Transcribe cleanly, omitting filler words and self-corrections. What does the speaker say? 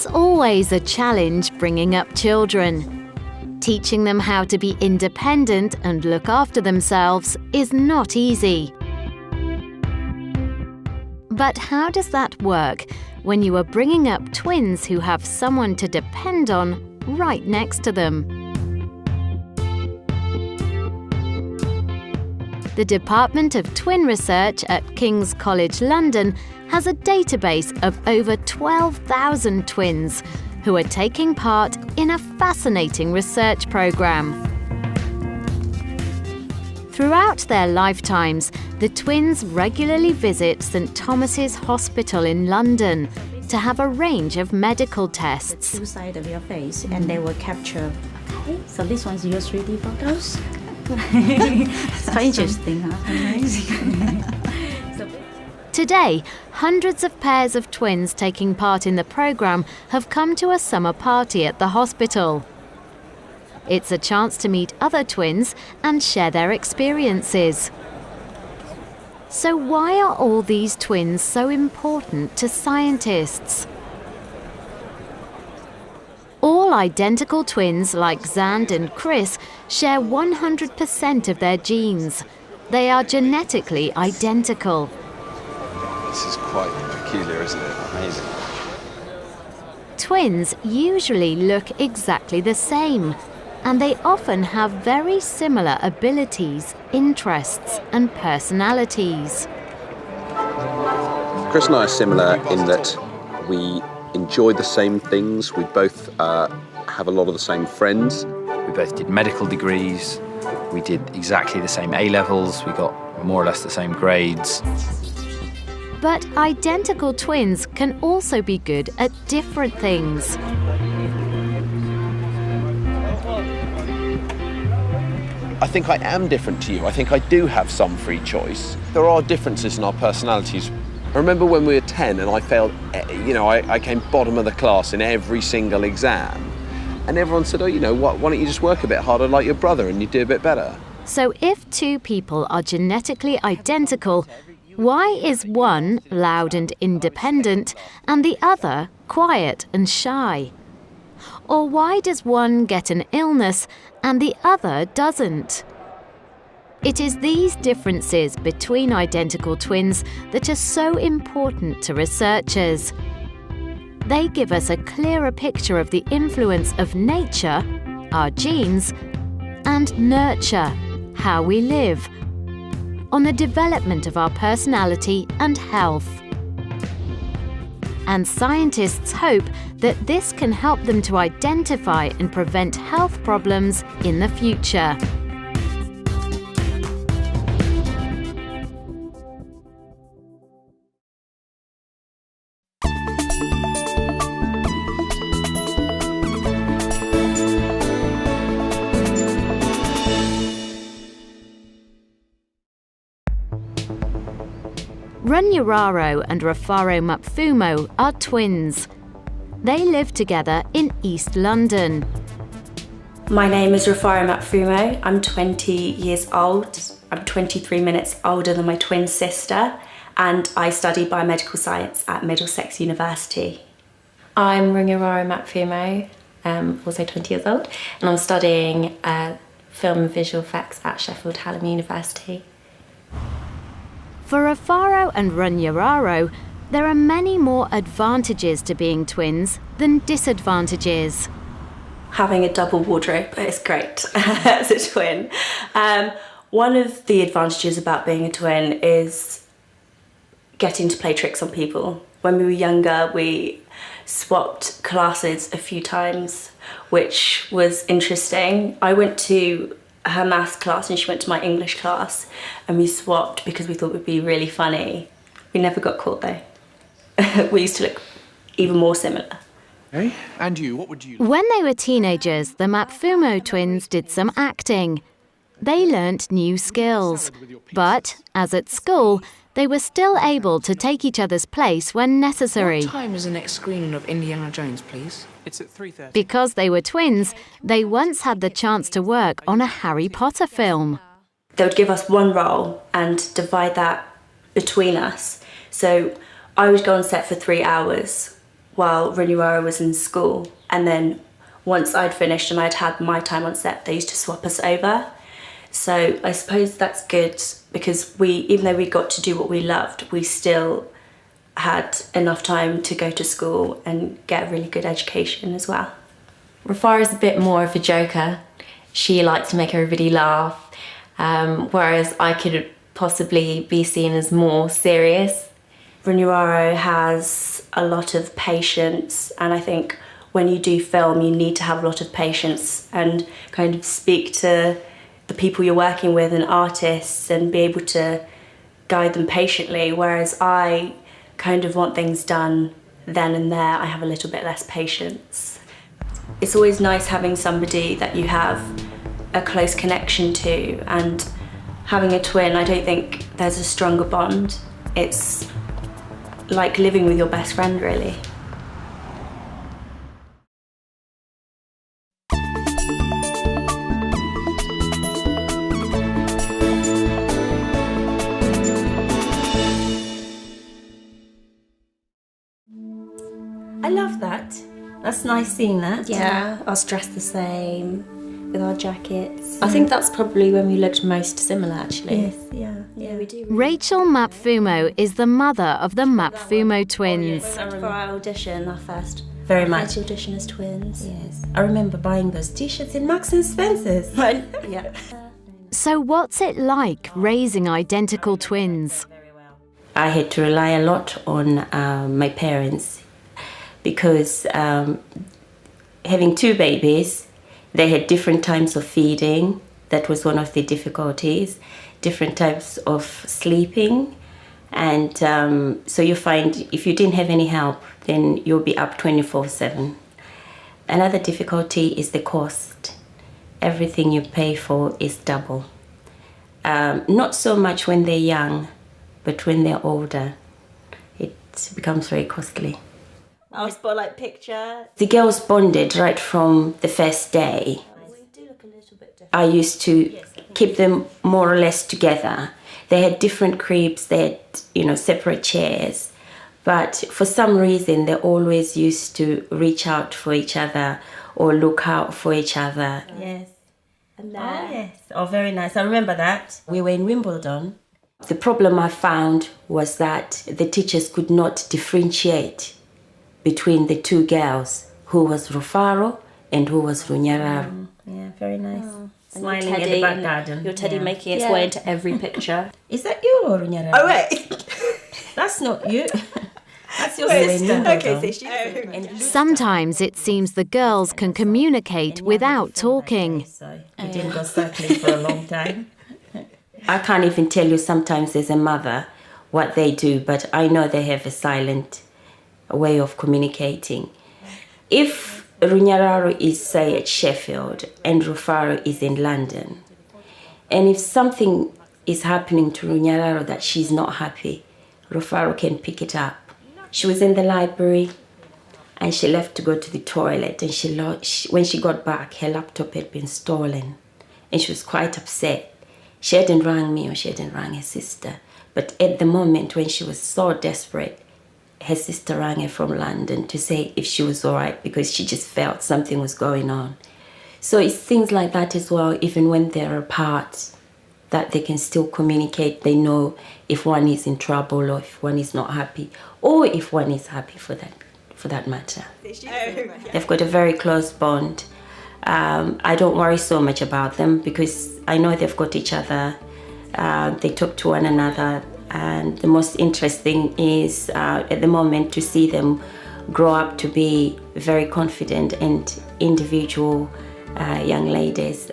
It's always a challenge bringing up children. Teaching them how to be independent and look after themselves is not easy. But how does that work when you are bringing up twins who have someone to depend on right next to them? The Department of Twin Research at King's College London has a database of over 12,000 twins who are taking part in a fascinating research programme. Throughout their lifetimes, the twins regularly visit St Thomas's Hospital in London to have a range of medical tests. Two sides of your face, and they will capture. Okay, so this one's your 3D photos. It's quite interesting, huh? Amazing. Today, hundreds of pairs of twins taking part in the programme have come to a summer party at the hospital. It's a chance to meet other twins and share their experiences. So why are all these twins so important to scientists? All identical twins like Xand and Chris share 100% of their genes. They are genetically identical. This is quite peculiar, isn't it? Amazing. Twins usually look exactly the same, and they often have very similar abilities, interests, and personalities. Chris and I are similar in that we enjoy the same things. We both have a lot of the same friends. We both did medical degrees. We did exactly the same A-levels. We got more or less the same grades. But identical twins can also be good at different things. I think I am different to you. I think I do have some free choice. There are differences in our personalities. I remember when we were 10 and I failed, I came bottom of the class in every single exam. And everyone said, why don't you just work a bit harder like your brother and you do a bit better? So if two people are genetically identical, why is one loud and independent and the other quiet and shy? Or why does one get an illness and the other doesn't? It is these differences between identical twins that are so important to researchers. They give us a clearer picture of the influence of nature, our genes, and nurture, how we live, on the development of our personality and health. And scientists hope that this can help them to identify and prevent health problems in the future. Runyararo and Rufaro Mapfumo are twins. They live together in East London. My name is Rufaro Mapfumo. I'm 20 years old. I'm 23 minutes older than my twin sister, and I study biomedical science at Middlesex University. I'm Runyararo Mapfumo, also 20 years old, and I'm studying film and visual effects at Sheffield Hallam University. For Rufaro and Runyararo, there are many more advantages to being twins than disadvantages. Having a double wardrobe is great as a twin. One of the advantages about being a twin is getting to play tricks on people. When we were younger, we swapped classes a few times, which was interesting. I went to her maths class and she went to my English class, and we swapped because we thought it would be really funny. We never got caught though. We used to look even more similar. Hey, and you, what would you... When they were teenagers, the Mapfumo twins did some acting. They learnt new skills, but, as at school, they were still able to take each other's place when necessary. What time is the next screening of Indiana Jones, please? It's at 3:30. Because they were twins, they once had the chance to work on a Harry Potter film. They would give us one role and divide that between us. So I would go on set for 3 hours while Runyawara was in school. And then once I'd finished and I'd had my time on set, they used to swap us over. So I suppose that's good because even though we got to do what we loved, we still had enough time to go to school and get a really good education as well. Rufara's a bit more of a joker. She likes to make everybody laugh, whereas I could possibly be seen as more serious. Runyawara has a lot of patience, and I think when you do film you need to have a lot of patience and kind of speak to the people you're working with and artists and be able to guide them patiently, whereas I kind of want things done then and there. I have a little bit less patience. It's always nice having somebody that you have a close connection to, and having a twin, I don't think there's a stronger bond. It's like living with your best friend, really. I love that. That's nice seeing that. Yeah, us dressed the same with our jackets. I think that's probably when we looked most similar, actually. Yes, yeah, we do. Rachel Mapfumo is the mother of the Mapfumo twins. For our audition, our first Very much. audition as twins. Yes. I remember buying those t-shirts in Marks and Spencer's. Yeah. So what's it like raising identical twins? I had to rely a lot on my parents because having two babies, they had different times of feeding. That was one of the difficulties. Different types of sleeping. And so you find if you didn't have any help, then you'll be up 24/7. Another difficulty is the cost. Everything you pay for is double. Not so much when they're young, but when they're older, it becomes very costly. Our spotlight picture. The girls bonded right from the first day. I used to keep them more or less together. They had different cribs, they had, separate chairs. But for some reason, they always used to reach out for each other or look out for each other. Yes. And yes. Oh, very nice. I remember that. We were in Wimbledon. The problem I found was that the teachers could not differentiate between the two girls, who was Rufaro and who was Runyararo. Yeah, very nice. Smiling at the back garden. Your teddy making its way into every picture. Is that you or Runyararo? Oh, wait. That's not you. That's your sister. Okay, so she's... Sometimes it seems the girls can communicate without talking. So we didn't go cycling for a long time. I can't even tell you sometimes as a mother what they do, but I know they have a silent way of communicating. If Runyararo is, say, at Sheffield and Rufaro is in London, and if something is happening to Runyararo that she's not happy, Rufaro can pick it up. She was in the library and she left to go to the toilet, and when she got back, her laptop had been stolen and she was quite upset. She hadn't rang me or she hadn't rang her sister, but at the moment when she was so desperate, her sister rang her from London to say if she was all right because she just felt something was going on. So it's things like that as well, even when they're apart, that they can still communicate. They know if one is in trouble or if one is not happy, or if one is happy for that matter. They've got a very close bond. I don't worry so much about them because I know they've got each other. They talk to one another. And the most interesting is at the moment to see them grow up to be very confident and individual young ladies.